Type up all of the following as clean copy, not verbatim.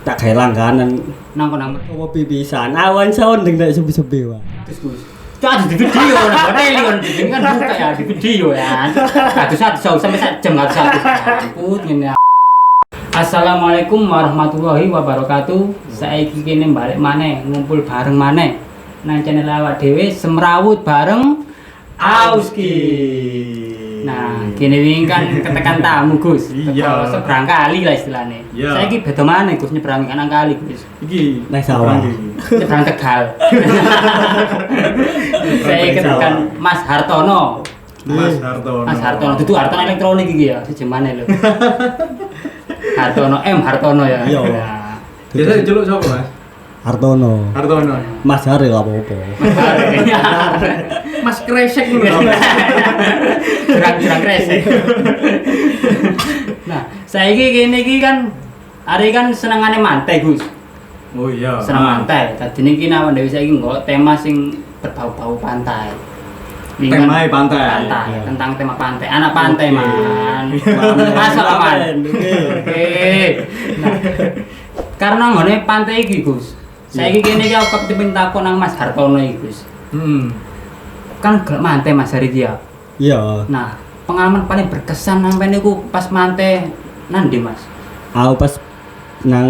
tak gawe langganan nang kono. apa pipisan awan sounding nek sepi-sepi wae. Terus Gus. Cak di video nang hotel kon kan buka ya di video ya. Satu sampai 1 jam harus satu. Ampun ngene. Assalamualaikum warahmatullahi wabarakatuh. Saiki kene balik maneh ngumpul bareng maneh nang channel awak dhewe semrawut bareng Auski. Nah, kene wingi kan ketekan tamu Gus. Iya. Seberang kali lah istilahnya. Iya. Saiki beda maneh Gus nyebrang kanan kali Gus. Iki Nang sawah. Nyebrang Tegal. Saya ketekan Mas Hartono. Mas Hartono. Mas Hartono, itu Hartono elektronik iki ya, sejemane lho. Hartono M Hartono ya. Iya. Nah, Biasa diceluk sapa, Mas? Hartono. Hartono. Mas Hari gak apa-apa. Mas Kresek lho. Jurang kresek. Nah, saiki kene iki kan hari kan senengane mantai, Gus. Oh iya. Seneng mantai. Dadine iki awak dhewe saiki nggo tema sing berbau-bau pantai. Ini kan Temanya pantai. Iya. Tentang tema pantai. Anak pantai, Oke. Man. Masa Man. Nah, karena nggone pantai iki, Gus. Saiki kene iki aku kepengin takon nang Mas Hartono iki, Gus. Kan gelem mantai Mas hari iki ya. Iya. Nah, pengalaman paling berkesan sampeyan niku pas mantai nandi, Mas? Aku pas nang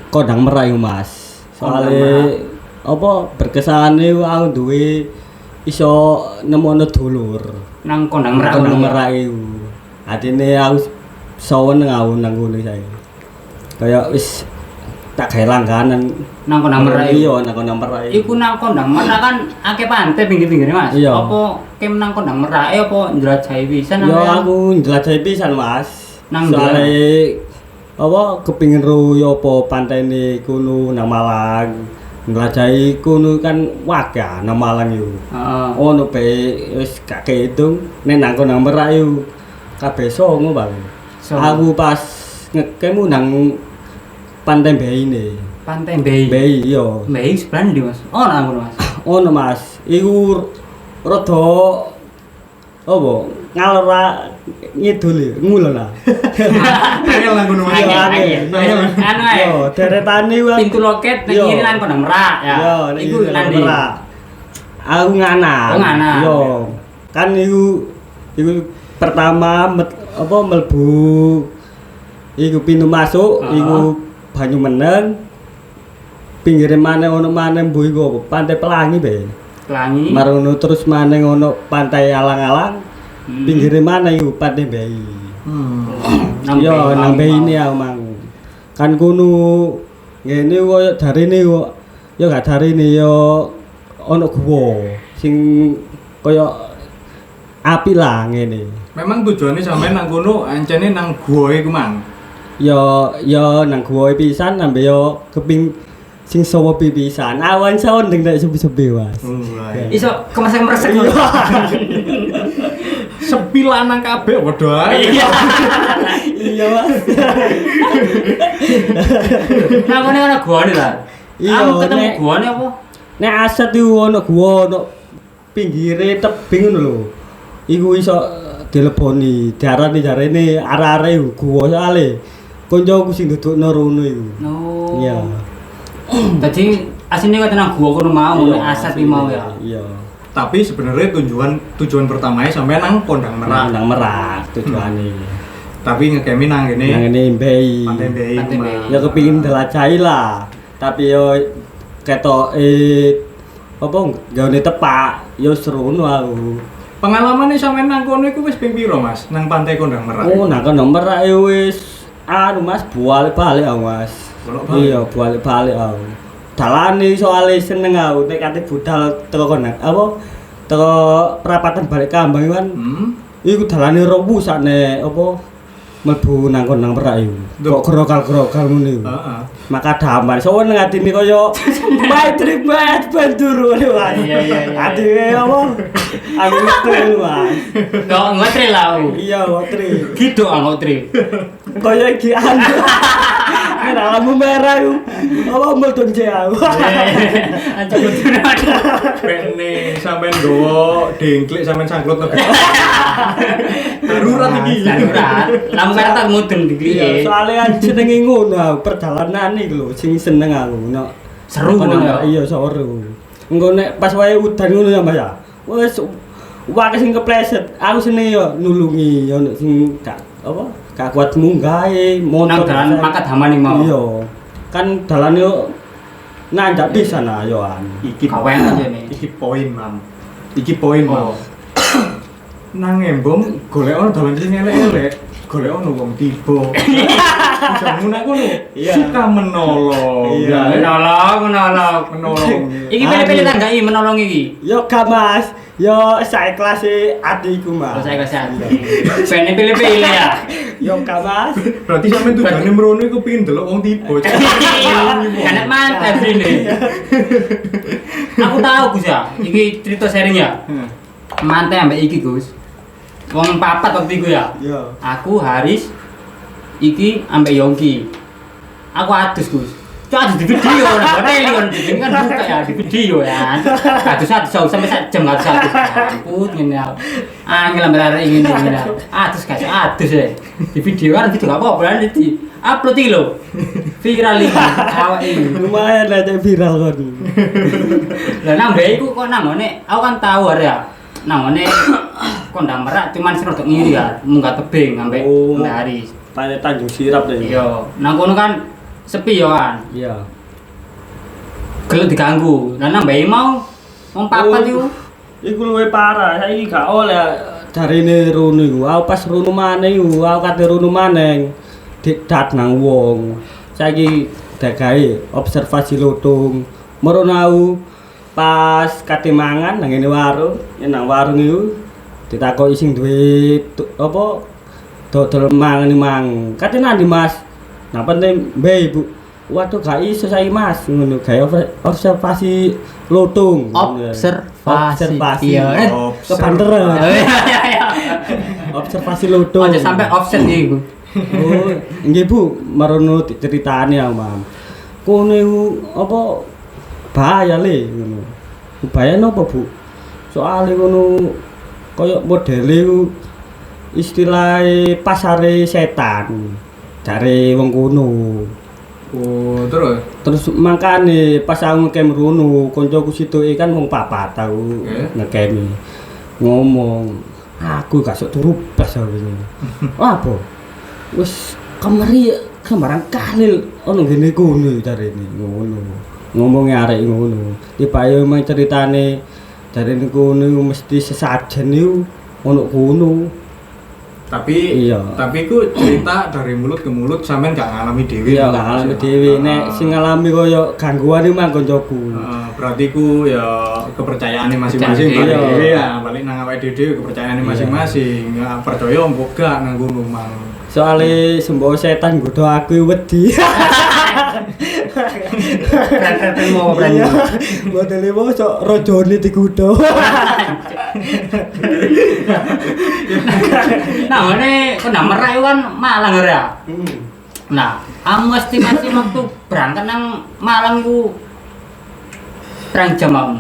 Kodang Merak iku, Mas. Soale apa berkesane aku duwe iso nemono dulur. Nang Kondang Merak. Kodang Merak iku. Adine aku seneng aku nang ngono saiki. Kayak wis tak gawe langganan Nang Kondang Merak. Iya, nang Kodang Merak Iku nang Kondang Merak kan akeh pantai pinggir-pinggire, Mas. Iya. Apa kem nang Kondang Merak apa njlajahi pisan Yo sampean? aku njelajahi pisan, Mas. Nang soale apa kepingin ruyo apa pantene kono nang Malang. Njelajahi kono kan waga nang Malang iku. Heeh. Ono pe wis gak kehitung nek nang Kodang Merak iku kabeh songo, Bang. Songo. Aku pas ngekemu nang Pantai Beine. Pantai Mbei. Bei iya. Mbei sebelah ndi, Mas? Oh, nang ngono, Mas. Ono, Mas. Iku rada apa? Ngalor ngidul ya, ngulon lah. Angel nang ngono. Iya, Angel. Angel. Anu ae. Yo, deretane ku. Pintu loket nang Yo. kiri nang Kondang Merak ya. Yo, nek Iku iku nang ndi? Merak. Aku nganan. Oh, nganan. Yo. Kan iku pertama apa mlebu iku pintu masuk, Heeh. iku banyu meneng. Pinggire maneh ono maneh mbuh iku apa? Pantai Pelangi be. Pelangi. Marono terus maneh ono pantai alang-alang. Pinggire maneh iku Pantai Bei. Nang Yo Mbei. nang Beine aku mang. Kan kuno ngene koyo jarine kok yo gak jarine yo ono guwa sing koyo api lah ngene. Memang tujuannya sampean nang kono ancene nang gua iku, Mang. Yo nang guwa pisan ambe yo keping sing sawo pipisan. Awan sounding nek sepi-sepi, Mas. Iso kemesek-mesek lho. Sepi lanang kabeh padha ae. Iya, Mas. Nang ngene ana guane ta? Iya, Aku ketemu nek- guane apa? Nek aset iku ono guwa ono pinggire tebing ngono lho. Iku iso dileboni, diarani jarene arek-arek iku guwa soalé koncoku sing dudukno rono iku. Oh. Iya. Dadi asine kok tenang gua kono mau nek aset iki mau ya. Iya. Tapi sebenarnya tujuan pertamanya sampean nang Kondang Merak. Nang Merak tujuane. Tapi ngekemi nang Nang kene ngene Mbei. Pantai Mbei. Pantai Mbei. Ya kepingin delajahi lah. Tapi yo ketok apa gawe tepak yo serono aku. Pengalamannya sampean nang kono iku wis ping piro, Mas? Nang Pantai Kondang Merak. Oh, nang kono Merak yo wis Mas balik-balik aku, Mas. Bolak-balik? Iya, balik-balik aku. Dalane soalé seneng aku nek kate budal teko kono. Apa? Teko perapatan balik kambang kan. Iku dalane robu sakne apa? Mlebu nang kono nang Merak iku. Kok gerokal-gerokal ngono iku. Heeh. Maka damai sowan nang atine kaya matrip bandur ngono wae. Iya, iya, iya. Atine apa? Aku ngetril wae. Kok ngotre lah aku. Iya, ngotri. Gitu ah ngotre. Kaya iki anu. Nek lampu merah iku apa mudun aku. Anjir betul. Bene sampean gowo dengklik sampean sangklut to. Darurat iki. Darurat. Lampu merah tak mudeng Iya, iki. soalnya kan jenenge ngono perjalanan iki lho sing seneng aku. Nek Seru ngono ya. Iya, seru. Engko nek pas wae udan ngono ya, Mas ya. Wes wae sing kepleset. Aku seneng yo nulungi yo nek sing gak apa? Gak kuat munggahe Nang motor. dalan Makadama ning mau. Iya. Kan dalane yo nanjak pisan lah yo an. Iki Kawen aja nih. Iki poin, Mam. Iki poin, Oh. Mam. Nang embong golek ono dalan sing elek-elek, golek ono wong tiba. Jamu nak ngono. Iya. Suka menolong. Iya. Menolong. Menolong. Iki pilih-pilih tangga iki menolong iki. Yo gak Mas. Yo saikhlas atiku Mas. Terus saya kasih pengen pilih-pilih ya. Yo gak Mas. Berarti sampean tujuane mrono iku pengin delok wong tiba. Iya, karena mantap ini. Aku tahu Gus ya, iki cerita sharing ya. Mantai ambek iki Gus. Wong papat waktu itu ya. Yo. Aku Haris, iki ambek Yongki. Aku adus Gus. Cuk adus di video, nah ini kan buka ya di video ya. Adus sampai sak jam adus. Ampun ngene. Angel ambek arek ngene ngene. Adus guys, adus ya. Di video kan video gak apa-apa di upload iki lho. Viral iki awak iki. Lumayan lah cek viral kon. Lah nang mbek iku kok nangone aku kan tahu ya. Nangone kondang merak cuman sing rodok ngiri ya, munggah tebing ambek Oh. Mbak Haris. Pada Tanjung Sirap deh. Iya, nang kono kan sepi yo kan. Iya. Gelem diganggu. Lah nang mbek mau wong papat iku. Iku luwih parah. Saiki gak oleh jarine rono iku. Aku pas rono maneh iku, aku kate rono maneh. Didat nang wong. Saiki dagawe observasi lutung. Merono aku pas kate mangan nang ngene warung, nang warung iku ditakoki sing duwe apa dodol mangan mang. Kate nandi Mas? Nah penting mbak Ibu. Waduh gak iso saiki Mas ngono gawe observasi lutung. Observasi. Iya. Kebanter. Observasi lutung. Aja sampai offset iki, Bu. Oh, nggih Bu, marono ceritane aku, Mam. Kono iku apa bahaya le ngono. Bahaya napa, Bu? Soale ngono kaya modele iku istilahé pasare setan. Jare wong kono. Oh, terus Terus makane pas aku ngkem rono, kancaku sitoke kan wong papat tahu ngekemi. Ngomong, aku gak sok turu blas aku iki. Apa? Wis kemari sembarang kalil ono ngene kono jarene ngono. Ngomonge arek ngono. Tibae emang ceritane jarene kono mesti sesajen niku ono kono. tapi Iya. tapi ku cerita dari mulut ke mulut sampean gak ngalami dhewe. Iya, gak ngalami dhewe. Nek sing ngalami kaya gangguan iki mang kancaku. Berarti ku ya kepercayaane masing-masing Iya. balik dhewe ya, balik nang awake dhewe kepercayaane masing-masing. Ya percaya mbok gak nang ngono mang. Soale sembawa setan nggodho aku wedi. Keren mau berani. Modele mau sok rajane digodho. Nah, ini kena merak itu kan Malang ya. Nah, kamu estimasi waktu berangkat nang Malang itu berapa jam kamu?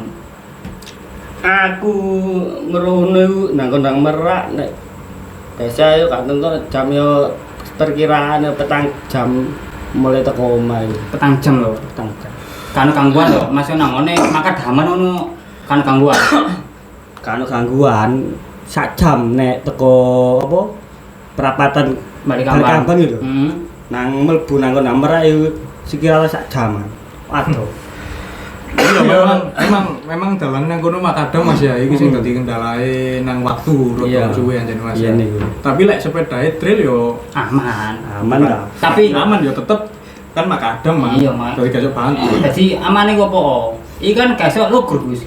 Aku ngerono iku nang kondang merak nek biasa yo gak tentu jam yo perkiraan 4 jam mulai teko omah iki. Petang jam loh. 4 jam. Kan gangguan loh, masih nang ngene Makadaman ono kan gangguan. Kan gangguan sak jam nek teko apa perapatan Balik Balikambang kampung itu. Nang mlebu nang kondang merak iku sekira sak jam. Waduh. Iya, memang dalan nang kono Makadam Mas ya, iki sing dadi kendalae nang waktu Iya. rada suwe anjen Mas. Iya Ya. niku. Tapi lek sepedae trail yo Aman. Aman lah. Tapi aman yo tetep kan Makadam Mas. Iya, Mas. Dadi gak bantu. jadi aman iku apa? Iki kan gak iso lugur, Gus.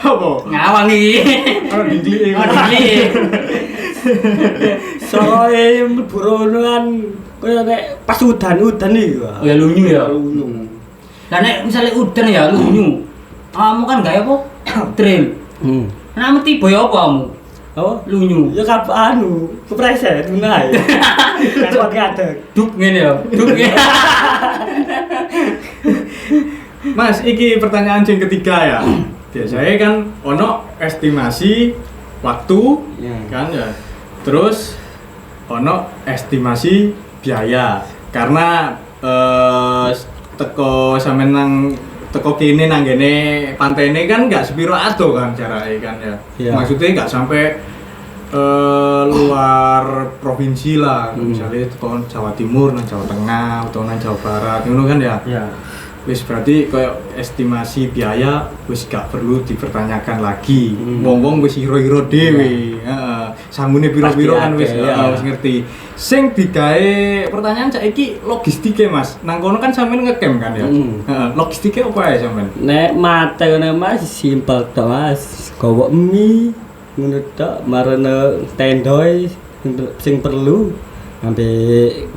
Apa? Ngawang iki. Ono dingli. Oh, dili. Soale mlebu rono kan kaya nek pas udan-udan iki. Oh, ya lunyu ya. Lunyu. Lah nek misale udan ya lunyu. Kamu kan gak apa? Trail. Nah, kamu tiba ya apa kamu? Apa? Lunyu. Ya kap anu, kepreset tunai. Kan kok adek. Duk ngene ya. Duk ngene. Mas, iki pertanyaan yang ketiga ya. Biasanya kan ono estimasi waktu Iya. kan ya. Terus ono estimasi biaya. Karena teko sampean nang teko kene nang ngene pantene kan enggak sepiro ado kan jarake kan ya. Iya. Maksudnya enggak sampai luar provinsi lah, misalnya teko Jawa Timur, nang Jawa Tengah, atau nang Jawa Barat, ngono kan ya. Iya. Wis berarti kayak estimasi biaya wis gak perlu dipertanyakan lagi. Wong-wong wis hiro-hiro dhewe. Heeh. Sambune piro-piro kan wis Pasti ada, wis ngerti. Sing digawe pertanyaan saiki logistike, Mas. Nang kono kan sampean ngecamp kan ya. Heeh. Logistike apa ae sampean? Nek mate ngono Mas simpel tok Mas. Gowo mie ngono tok marane tendoi sing perlu ambek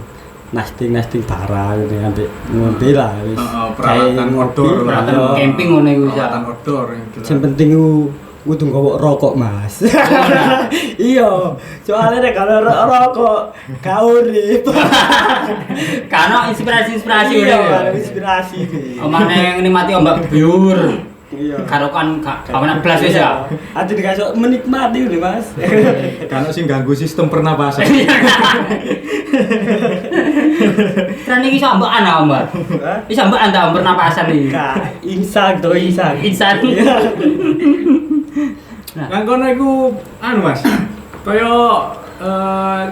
nasting barang ambek ngombe lah wis. Peralatan outdoor, Peralatan camping ngono iku ya. peralatan outdoor yang jelas. Sing penting kudu nggawa rokok Mas. Iya, soalnya nek kalau rokok gak urip. Karena inspirasi Iya, udah. inspirasi. Omane yang nikmati ombak biur. Iya. Karo kan gak ana blas wis ya. Aja dikasih menikmati udah Mas. Karena sing ganggu sistem pernapasan. Tren iki iso ambekan ah, Mbak. Hah? Iso ambekan ta pernapasan iki. Kak, insan to insan. Insan. Nang kono iku anu Mas. Kaya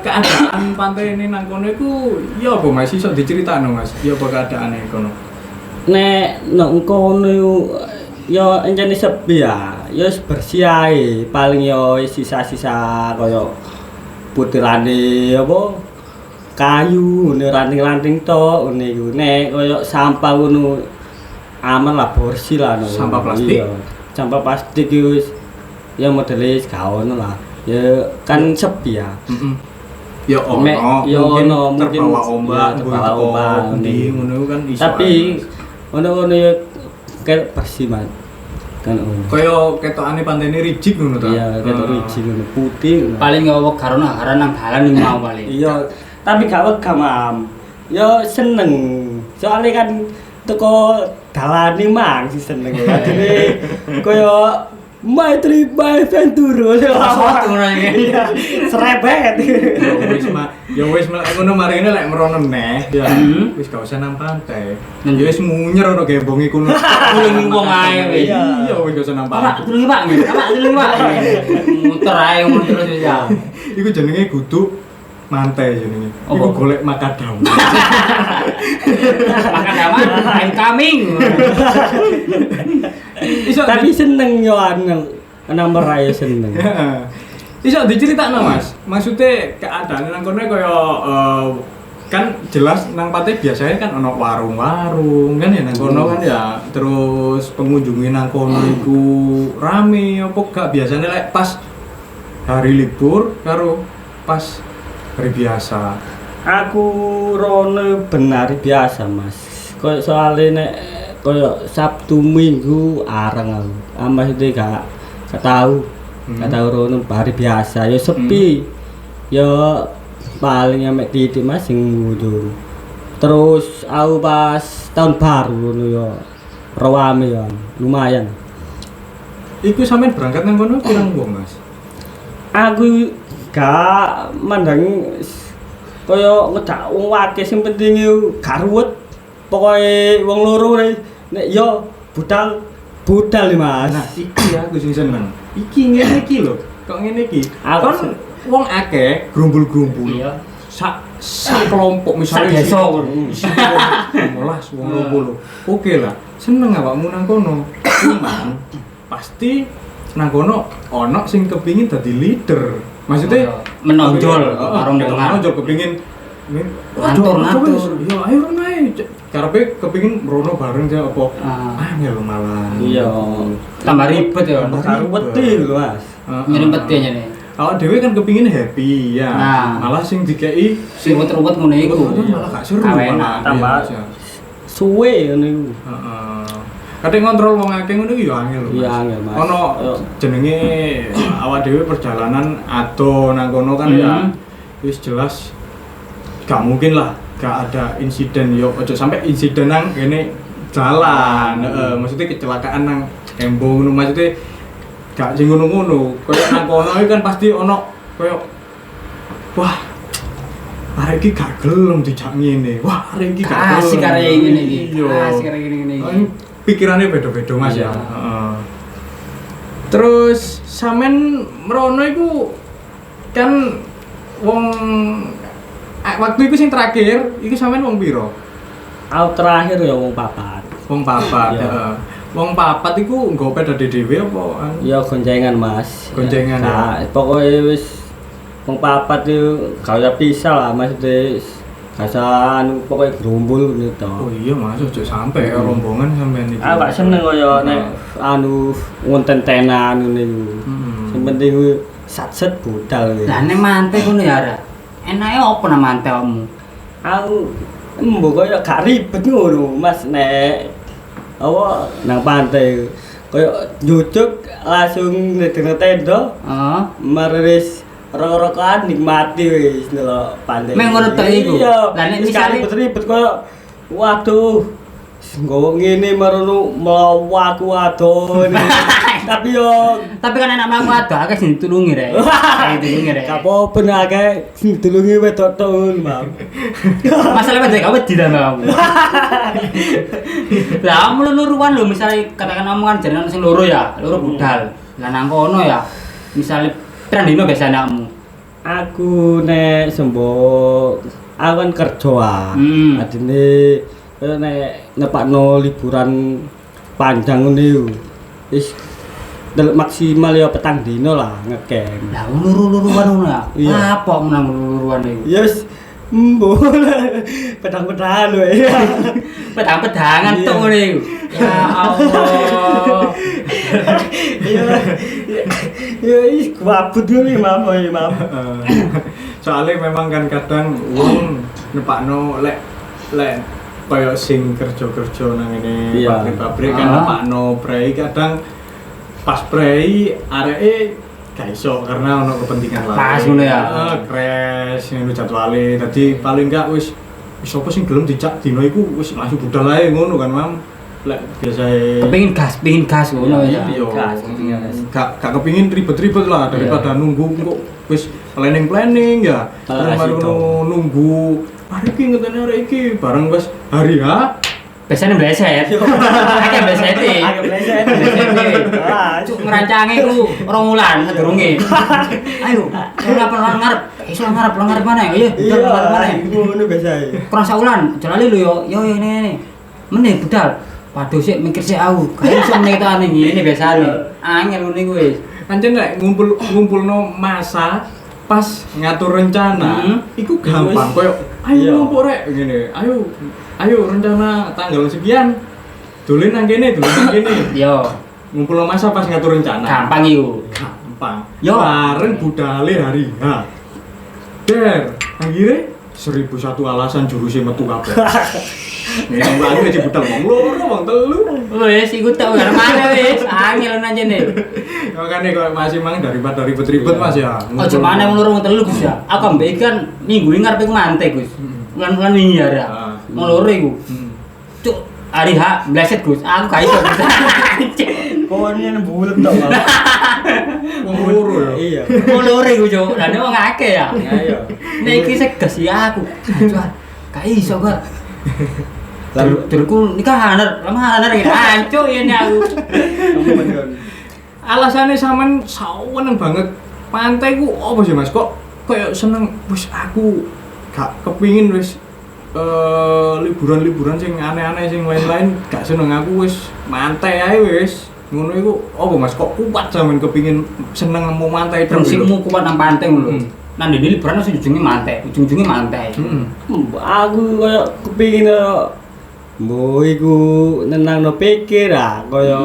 keadaan pantai ini nang kono iku ya apa Mas iso diceritakno Mas? Ya apa keadaane kono? Nek nang kono yo encene sepi ya. Yo bersih ae. Paling yo sisa-sisa kaya putirane apa kayu, ngene ranting-ranting tok ngene iku. Nek kaya sampah ngono aman lah bersih lah no. Sampah plastik? Iya. Sampah plastik iku wis ya modele gak ono lah. Ya kan sepi ya. Heeh. Ya ono, Mek, ya mungkin ono, mungkin terbawa ombak, ya, terbawa ombak, di ngono kan iso. Tapi ae. ono ya kayak bersih man. Kan ono. Kaya ketokane pantai ini rigid ngono ta? Iya, ketok riji ngono putih. ngono. Paling ya wong karo nang nang dalan iki mau paling. Iya, tapi gak wega mam. Yo seneng. Soalnya kan teko dalane mang sih seneng. Dadi koyo my trip my venture. Foto ngono iki. Iya, serebet. Ya wis ngono marine lek merono neh. Ya wis gak usah nang pantai. Ya wis munyer ono gembonge kono. Kuling wong ae wis. Iya, wis gak usah nang Pak, pantai. tulungi Pak, nggih. Pak, tulungi Pak. Muter ae ngono terus wis ya. Iku jenenge kudu mantai jenenge. Apa? Iku golek makadam. Makan aman, I'm coming. Iso Tapi seneng yo anu nang merayu seneng. Iso diceritakno Mas. Maksudnya keadaan nang kono kaya kan jelas nang pantai biasanya kan ono warung-warung kan ya nang kono kan ya. Terus pengunjungi nang kono iku rame apa gak biasanya lek pas hari libur karo pas hari biasa. Aku rono benar biasa Mas. Kaya soalnya nek kaya Sabtu Minggu areng aku. Maksudnya gak tahu. Gak tahu rono hari biasa ya sepi. Ya paling mek titik Mas sing mundur. Terus aku pas tahun baru ngono ya rame ya lumayan. Iku sampean berangkat nang kono pirang wong Mas? Aku gak mandang kaya ngedak wong akeh sing penting yo gak ruwet. Pokoke wong loro nek yo budal Mas. Nah, iki ya aku sing seneng. Iki ngene iki lho. Kok ngene iki? Aku Kon wong akeh grumbul-grumbul. Iya. Sak kelompok misalnya Sak desa, isi wong 15 wong 20. Oke lah. Seneng awakmu nang kono. Cuman pasti nang kono ono sing kepingin dadi leader. Maksudnya menonjol warung di tengah. Menonjol kepingin Ngatur. Ya ayo rono ae. Karepe kepingin rono bareng ya apa? Angel malah. Iya. Tambah ribet ya. Gak ruwet lho Mas. Nyerempet ya nyene. Awak dhewe kan kepingin happy ya. Nah. Malah sing dikei Sing ruwet-ruwet ngono iku. malah gak seru Awenak, malah. tambah. Iya, Suwe ngono iku. heeh. Kadang ngontrol wong akeh ngono iki ya angel lho. Iya, angel, Mas. Ono Yo. jenenge awak dhewe perjalanan ado nang kono kan ya. Wis jelas gak mungkin lah gak ada insiden yo ojo sampai insiden nang kene dalan, maksudnya kecelakaan nang embung ngono maksudnya gak sing ngono-ngono. Kayak nang kono iki kan pasti ono kayak wah arek iki gak gelem dijak ngene. Wah, arek iki gak gelem. Asik arek ngene iki. Iya. Asik arek ngene iki. Pikirannya beda-beda Mas Iya. ya. Heeh. Terus sampean merono iku kan wong waktu itu sing terakhir iku sampean wong piro? Aku terakhir ya wong papat. Wong papat, Iya. heeh. Wong papat iku nggo peda dhewe apa? Ya goncengan Mas. Goncengan, Nah, ya. pokoknya wis wong papat itu kaya pisah lah maksudnya kasan pokoknya gerumbul gitu. Oh iya Mas, ojo sampe rombongan sampean iki. Aku gak seneng kaya nek anu ngonten-tenan ngene iku. Sing penting kuwi sat-set budal gitu. Lah nek mantek ngono ya, Ra. Enake opo nang mantek kamu? Aku mbok kaya gak ribet ngono Mas nek apa nang pantai kaya njujuk langsung nedeng tenda Heeh. maris rokok-rokokan nikmati wis ndelok pantai. Mek ngono tok iku. Iya. Lah nek Wis misale- gak ribet kaya waduh nggowo ngene marono mlaku adon. Tapi yo Tapi kan enak mlaku ado akeh sing ditulungi rek. Sing ditulungi rek. gak apa-apa nek akeh sing ditulungi wedok tok, Bang. Masalah wedok kamu di dalam kamu. Lah kamu luruan lho misalnya katakan omongan jenengan sing loro ya, loro budal. Lah nang kono ya misalnya pirang dino biasane kamu. Aku nek sembo aku kan kerja ah. Hmm. Adine nek nepakno liburan panjang ngene yo. Wis maksimal ya petang dino lah ngeken. Lah luru-luruan ngono ya. Iya. Apa nang luru-luruan iku? Ya wis mbo pedang-pedangan wae. Pedang-pedangan Iya. tok ngono iku. Ya Allah. Ya ya is kuabut ngene Mam. Soalnya memang kan kadang wong nepakno lek kaya sing kerja-kerja nang ngene Iya. pabrik-pabrik kan Ah. nepakno prei kadang pas prei areke gak iso karena ono kepentingan lain. Pas ngono ya. Crash ngono jadwale. Dadi paling gak wis apa sing gelem dijak dino iku wis langsung budal ae ngono kan, Mam. Lek biasae Kepengin gas ngono ya. iya, gas. gak kepingin ribet-ribet lah daripada nunggu kok wis planning ya. Malah Terus baru situ. nunggu hari iki ngetene hari iki bareng wis hari H. Biasanya bleset. Akeh bleset iki. Agak bleset. Ah, Cuk ngerancange ku 2 wulan sadurunge. Ayo, ora perlu ngarep. Iso ngarep mana? Ayo, budal ngarep mana? ngono biasa. Kurang saulan, jalali lho yo ini. Meneh budal. Waduh sik mikir sik aku. Kayak iso meneh to ane ngene biasane. Angel ngene kuwi. Pancen nek ngumpulno masa pas ngatur rencana, iku gampang koyo Iya. ayo ngumpul rek ngene. Ayo rencana tanggal sekian. Dolen nang kene. Yo, Ngumpulno masa pas ngatur rencana. gampang iku. Gampang. Yo. Bareng budale hari H. Der, akhirnya 1001 alasan jurusnya metu kabeh. Ya lagi aja budal wong loro, wong telu. Wes iku tok karo mana wis. Angel nanjene. Makanya kalau masih mang daripada ribet-ribet Mas ya. Ojo mana wong loro wong telu Gus ya. Aku ambek kan minggu ini ngarepe ku mantek Gus. Bulan-bulan wingi ya. Ra. Ah. Wong loro iku. Cuk, hari H bleset Gus. Aku gak iso. Pokoknya bulet tok. Bang. Wong loro ya. Iya. Wong loro iku Cuk. Lah nek wong akeh ya. Ayo. Nek iki seges ya aku. Jual. Gak iso kok. Lalu Turku nikah lama gitu. Hancur ini aku. Alasannya sampean saweneng banget pantai ku apa sih Mas? Kok kayak seneng wis aku gak kepingin wis liburan-liburan sing aneh-aneh sing lain-lain gak seneng aku wis mantai ae wis. Ngono iku apa Mas? Kok kuat sampean kepingin seneng mau mantai terus? Prinsipmu kuat nang pantai lho. Nang dene liburan wis ujung-ujunge mantai. aku kaya kepingin mbok iku nenangno pikir ah kaya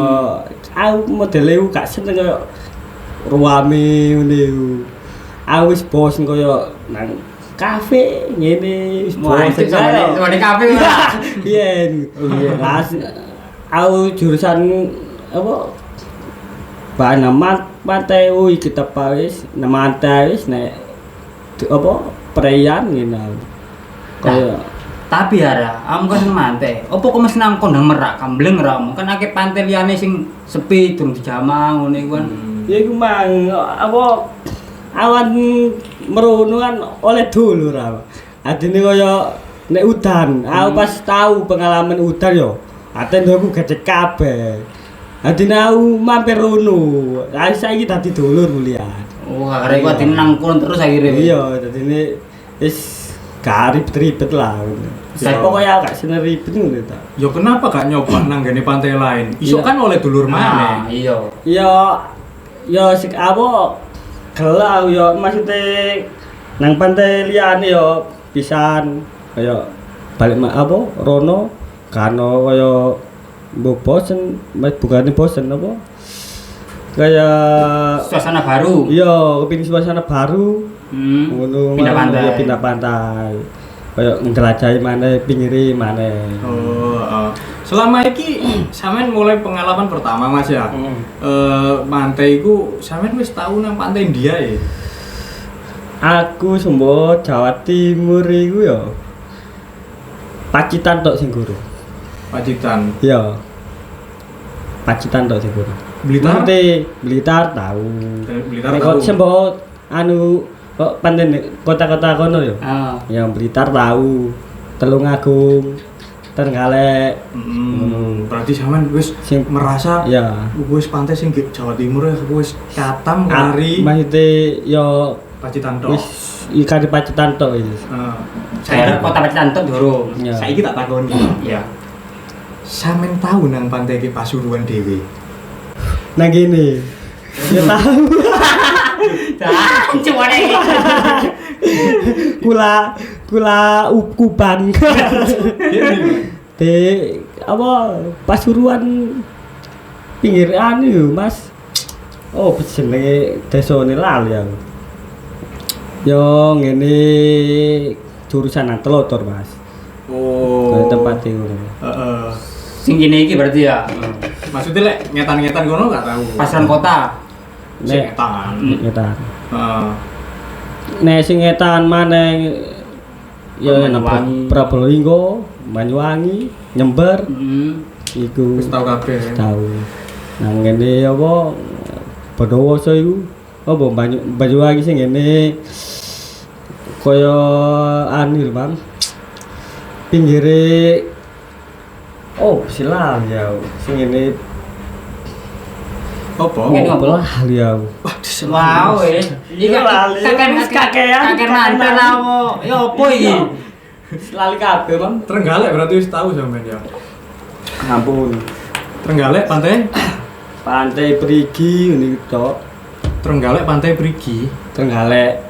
aku modele iku gak seneng kaya ruame ngene iku. Aku wis bosen kaya nang kafe ngene wis bosen. Sama di kafe ora. Iya. Aku jurusan apa? Bahan mantai kita wis nang mantai wis nek apa preyan ngene. Kaya Tapi ya, kamu kan seneng mantai. Opo kok mesti nang kondang merak, kambleng ra kamu. Kan akeh pantai liyane sing sepi durung dijamah ngono iku kan. Ya iku mang apa awan merono kan oleh dulur apa. Adine kaya nek udan, aku pas tahu pengalaman udan yo. Aten aku gede kabeh. Adine aku mampir rono. Lah saiki dadi dulur mulian. Oh, arek kuwi adine nang kono terus akhire. Iya, dadine wis gak ribet-ribet lah. Saya pokoknya gak seneng ribet ngono ta. Ya kenapa gak nyoba nang gene pantai lain? Iso Iya. kan oleh dulur maneh. Iya. Ya sik apa gelak ya maksudnya nang pantai liyane ya pisan kaya balik apa rono kano kaya mbok bosen bukane bosen apa kaya Suasana baru. iya kepengin suasana baru ngono Pindah pantai. ya pindah pantai kaya njelajahi maneh pinggire maneh. Oh, selama iki sampean mulai pengalaman pertama Mas ya. Pantai iku sampean wis tau nang pantai India ya. Aku sembo Jawa Timur iku ya Pacitan tok sing guru. Pacitan. Iya. Pacitan tok sing guru. Blitar? Blitar tahu. Blitar Nek tahu. kok sembo anu kok panten kota-kota kono ya. Ah. Yang Blitar tahu. Telungagung, Trenggalek. Berarti sampean wis Sing- merasa Ya. wis pantai sing di Jawa Timur wis katam kari Maksudnya ya Pacitan tok. wis ikan di Pacitan tok iki. Daerah Kota Pacitan tok durung. Ya. Saiki tak takoni. Iya. Sampean tahu nang pantai iki Pasuruan dhewe. Nah gini. Ya tahu. Cuma iki. Kula Kubang. Di apa Pasuruan pinggir anu Mas. Oh jenenge desane lali aku. Yo ngene jurusan nang Telotor Mas. Oh. Tempat itu. Heeh. Sing kene iki berarti ya. Maksudnya lek ngetan-ngetan kono gak tahu. Pasaran kota. Nek Ngetan. ngetan. Heeh. Nek sing ngetan maneh ya Banyuwangi. Probolinggo, Banyuwangi, Nyember iku Wis tau kabeh. tahu. Nang ngene apa Bondowoso iku apa Banyuwangi sing ngene kaya anu lho, Bang. Pinggire oh silang ya sing ngene Apa? Ngene apa? lah ya. Wow, iki Lali. kakean mantan apa? Ya apa iki? Lali kabeh, Bang. Trenggalek berarti wis tahu sampean ya. Ampun. Trenggalek pantai? Pantai Perigi ini tok. Trenggalek pantai Perigi. Trenggalek.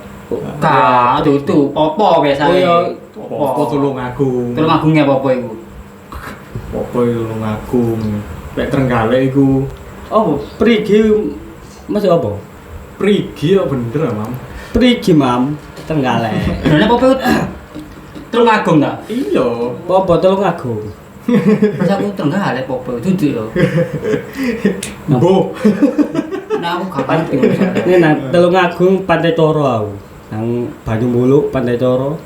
Ka, itu popo biasa. Oh, iya. Apa Tulungagung? Tulungagungnya popo iku. Apa Tulungagung? Lek Trenggalek iku Oh, Perigi masih apa? Perigi ya bener ya, Mam. Perigi, Mam. Trenggalek. Benernya popo Tulungagung ta? Iya. Apa Tulungagung? Pas aku Trenggalek popo dudu yo. Bo. Nah aku kapan bingung. Ini nang Tulungagung Pantai Toro aku. Nang Banyumuluk Pantai Toro.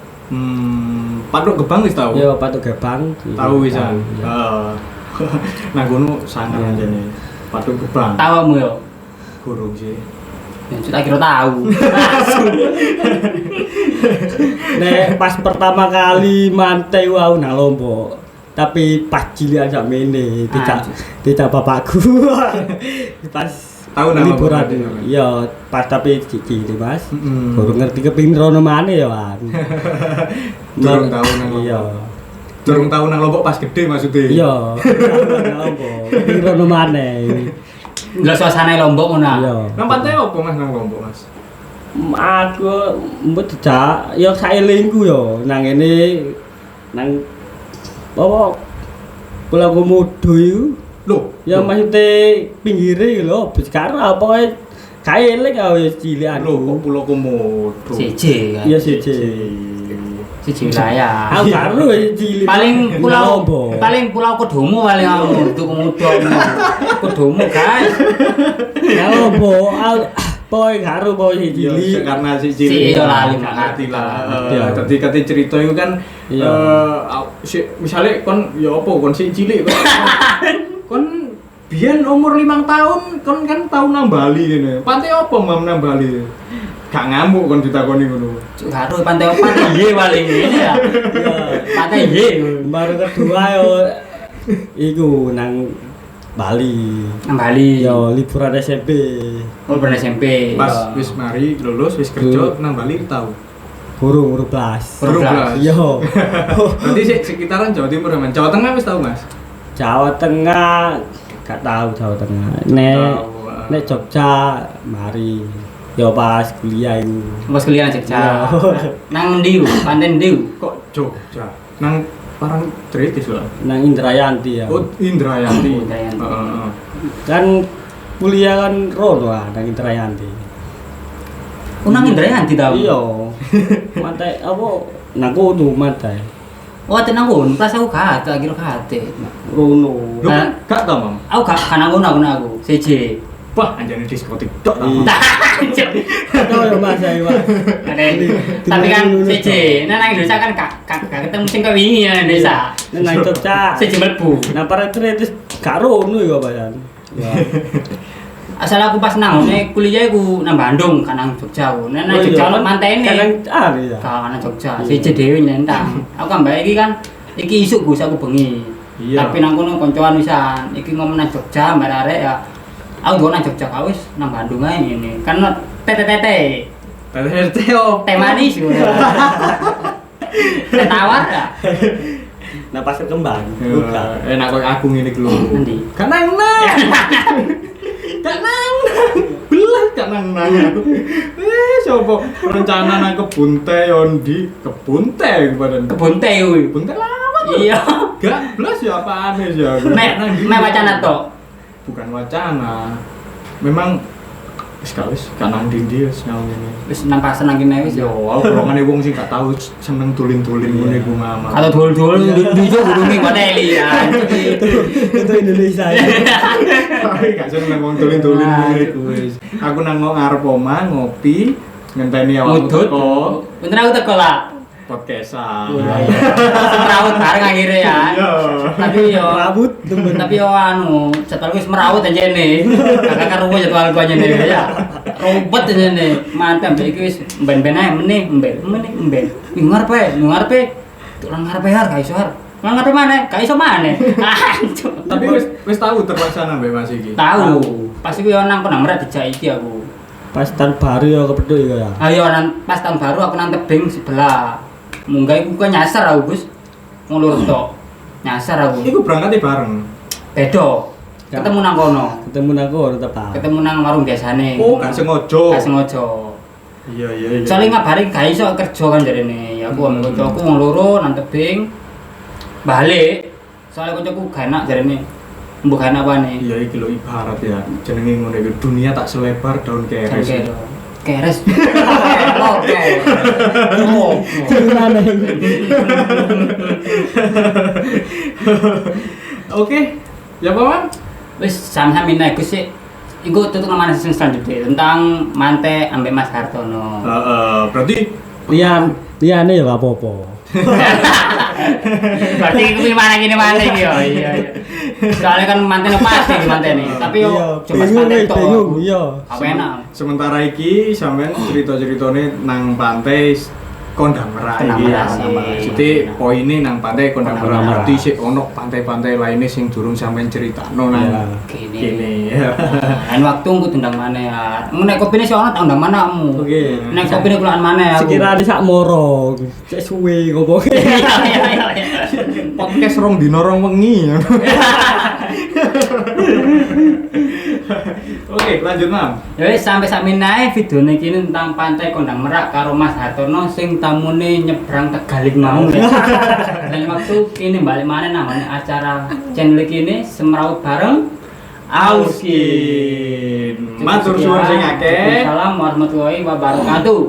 Patok Gebang wis tahu. Ya Patok Gebang. Tahu wis Tahu, ya. ya. Nang kono sangar Iya. anjene. Patok Gebang. Tawamu yo. Gurung sih. Ya sudah kira tahu. Nek pas pertama kali mantai aku nang Lombok. Tapi pas cilian sak mene tidak bapakku. Pas Tahu nang liburan. Lombok berarti, Iya, pas tapi cilik Mas. Mm-mm. Baru ngerti kepingin rono maneh ya, Wan. Durung tahu nang Lombok. Iya. Durung tahu nang Lombok pas gede maksudnya. Iya. Nang Lombok. Kepingin rono maneh. Lah suasana Lombok ngono. Iya. Nang pantai apa Mas nang Lombok, Mas? Aku mbet dijak ya saelingku ya nang ngene nang apa Pulau Komodo iku. Loh, Ya maksudnya pinggire lho, sekarang apa kae eling wis cilik Loh, kok aku. Pulau Komodo. Siji kan. Iya siji. Siji wilayah. Aku karo cilik. Paling pulau Lombok. paling pulau Kodomo paling aku untuk kemudian Kodomo guys. Ya Lombok. Boy karo boy Iya, cilik. karena si Si cilik iya lali nggak banget. ngerti lah. Iya. Tadi kate cerita itu kan Iya. misalnya kon ya apa kon si cilik kon biyen umur 5 tahun kon kan tau nang Bali ngene. Pantai apa mam nang Bali? Gak ngamuk kon ditakoni ngono. Cuk karo pantai iye paling ini ya. Iya. Pantai iye. Baru kedua yo iku nang Bali. Nang Bali. Yo liburan SMP. Oh pernah SMP. Pas wis mari lulus wis kerja nang Bali tau. Burung blas. Burung blas. Yo. Berarti sekitaran Jawa Timur man. Jawa Tengah wis tau Mas. Jawa Tengah gak tahu Jawa Tengah. Nek Jogja mari. Yo pas kuliah itu. Pas kuliah nang Jogja. Iya. Nang ndi? Panten ndi? Kok Jogja? Nang Parang Tritis lah. Nang Indrayanti ya. Oh, Indrayanti. Indrayanti. Heeh. Kan kuliah kan rono lah nang Indrayanti. Oh nang Indrayanti tau. Iya. Mate apa nang kono mate. Oh tenan ngono, pas aku gak kira kate. Rono. Lu gak tau, Mam? Aku gak kan aku CJ. Wah, anjane diskotik tok ta. Tahu ya Mas ayo Mas. Tapi kan CJ, nang Indonesia kan gak ketemu sing kewingi ya nang desa. Nang Jogja. CJ mlebu. Nah para terus gak rono ya Pak Yan. Ya. Asal aku pas nang kuliah iku nang Bandung, kan nang Jogja aku. Nang Oh, iya. Jogja ono mantene. Kan nang ya. Kan nang Jogja, Iya. CJ dhewe nyentang. Aku kan mbak iki kan iki isuk Gus aku bengi. Iya. Tapi nang kono koncoan wisan, iki ngomong nang Jogja mbak arek ya. Aku dolan nang Jogja kawis nang Bandung ae ngene. Kan tete-tete. Teo. Teh manis ngono. Teh tawar ya. Nah pasar kembang. Bukan. Enak kok aku ngene iki lho. Nanti. Gak nang. Gak nang. Belas gak nang aku. Sopo rencana nang kebun teh yo ndi? Kebun teh badan. Kebun teh kuwi. Kebun teh lawat. Iya. Gak belas ya apaan ya. Mek wacana tok. Bukan wacana. Memang wis gak nang ndi wis nang ngene. Wis nang pasar nang kene wis Yo, yo. aku golongane wong sing gak tau seneng tulin-tulin ngene iku mama. Kalau dol-dol ndijo gurunge wateli ya. Itu Indonesia ya. Tapi gak seneng wong tulin-tulin ngene iku wis. Aku nang ngarep omah ngopi, ngenteni awakmu Mudut. teko Bener aku teko lah. podcastan. Merawut bareng akhirnya ya. Iya. Tapi yo Rambut temen. tapi yo anu, jadwalku wis merawut aja nih. Kakak karunya jadwalku aja nih ya. Robot aja nih. Mantap iki wis ben-ben ae meneh, emben. Ing ngarepe. Tukang ngarepe har gak iso har. Nang ngarepe maneh, gak iso maneh. Anjuk. Tapi wis tahu terlaksana mbek Mas iki. tahu. Pas iku yo nang Penamret dijak iki aku. Pas tahun baru ya kepethuk ya. Ayo pas tahun baru aku nang tebing sebelah. Munggah iku kok nyasar aku, Gus. Ngulur tok. Nyasar aku. Iku berangkatnya bareng. Bedo. Ketemu nang kono. Ketemu nang kono tepak. Ketemu nang warung biasane. Oh, gak sengaja. Gak sengaja. Iya. Soalnya ngabari gak iso kerja kan jarene. Ya aku ambek kancaku wong loro nang tebing. Balik. Soalnya kancaku gak enak jarene. Mbok gak enak apane. Iya iki lho ibarat ya. Jenenge ngono iku dunia tak selebar daun keres. Keres. Oke. Turunane. Oke. Ya Pak Man? Wis sami-sami naik Gus sih. Iku tutuk nang mana sing selanjutnya tentang Mante ambek Mas Hartono. Berarti Liyane ya gak apa-apa. Berarti iku mana gini mana iki yo. Iya. Soalnya kan mantene pasti mantene. Tapi yo Iya, cuma bingung, mantene tok. bingung, iya. Apa enak? sementara iki sampean cerita-ceritane nang pantai Kondang Merak Kondang iki Merak ya. sih. Jadi poine nang pantai Kondang Kondang Merak Merak. berarti sik ono pantai-pantai lainnya sing durung sampean critakno Iya. nang Gini. kene. Lain waktu aku tendang mana ya. Nek kopine sih ono tak undang mana kamu. Oke. Nek kopine kulaan mana aku. Sekiranya sak moro, cek suwe ngomongnya. Iya. Podcast rong dino rong wengi. Oke, lanjut Mam. Ya wis sampai sakmene ae videone iki tentang pantai Kondang Merak karo Mas Hartono sing tamune nyebrang Tegalig mau ya. Dan waktu kini balik mana namanya acara channel ini semeraut bareng Auskin. Matur suwun sing akeh. Assalamualaikum warahmatullahi wabarakatuh.